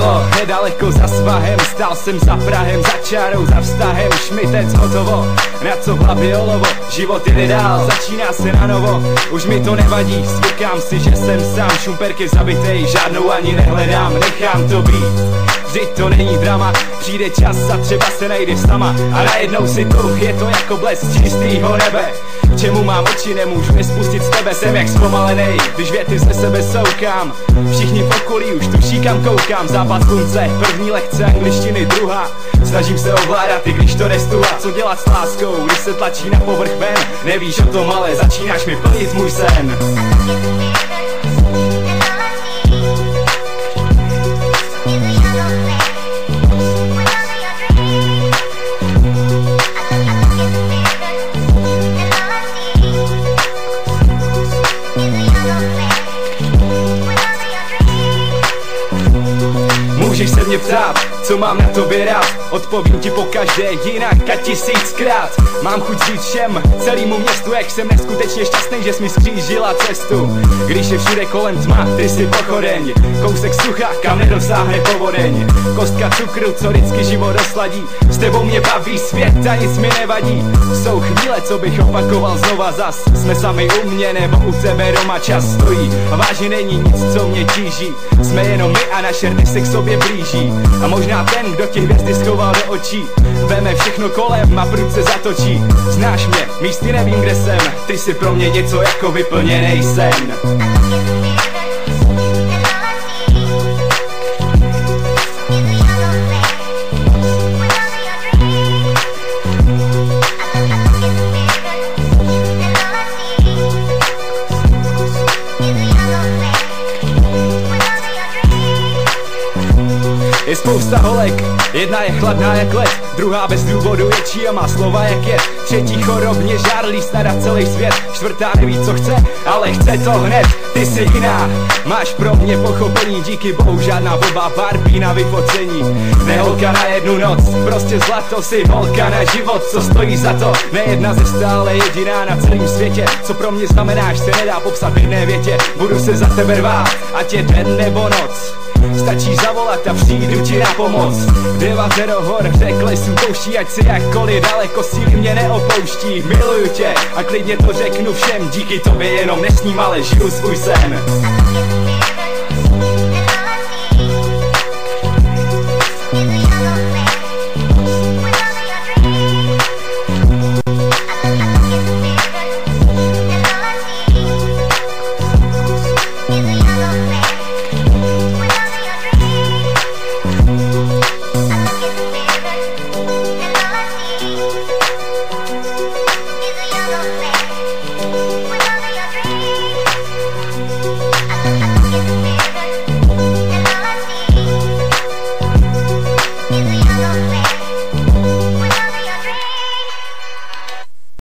bylo nedaleko za svahem, stál jsem za Prahem, za čárou, za vztahem, šmitec hotovo, na co v hlavě olovo, život jde dál, začíná se na novo, už mi to nevadí, zvykám si, že jsem sám, šumperky zabitej, žádnou ani nehledám, nechám to být. Vždyť to není drama, přijde čas a třeba se najde sama a najednou si tu, je to jako blesk čistýho nebe. K čemu mám oči, nemůžu je spustit z tebe, jsem jak zpomalenej, když věty ze sebe soukám. Všichni v okolí už tuší kam koukám, západ slunce, první lekce angličtiny druhá. Snažím se ovládat, i když to nestuha, co dělat s láskou, když se tlačí na povrch ven. Nevíš o tom, ale začínáš mi plnit můj sen. Můžeš se mě ptát, co mám na tobě rád, odpovím ti pokaždé jinak a tisíckrát. Mám chuť říct všem, celému městu, jak jsem neskutečně šťastný, že jsi mi skřížila cestu. Když je všude kolem tma, ty jsi pochodeň, kousek sucha, kam nedosáhne povodeň. Kostka cukru, co vždycky život osladí, s tebou mě baví svět a nic mi nevadí. Jsou chvíle, co bych opakoval znova zas, jsme sami u mě nebo u tebe doma, čas stojí a vážně není nic, co mě tíží. Jsme jenom my a naše rty se k sobě blíží. A možná ten, kdo ti hvězdy schoval do očí, veme všechno kolem a prudce zatočí. Znáš mě, místy nevím, kde jsem, ty jsi pro mě něco jako vyplněnej sen. Je spousta holek, jedna je chladná jak led, druhá bez důvodu ječí a má slova jak jed. Třetí chorobně žárlí snad celý svět, čtvrtá neví co chce, ale chce to hned. Ty jsi jiná, máš pro mě pochopení, díky bohu žádná blbá Barbie na vyfocení. Ne holka na jednu noc, prostě zlato, si holka na život, co stojí za to. Nejedna ze stále jediná na celém světě, co pro mě znamenáš, se nedá popsat v jedné větě. Budu se za tebe rvát, ať je den nebo noc. Stačí zavolat a přijdu ti na pomoc. Devazero hor, řekli jsem pouští, ať si jakkoliv daleko, síly mě neopouští. Miluju tě a klidně to řeknu všem, díky tobě jenom nesním, ale žiju svůj sen.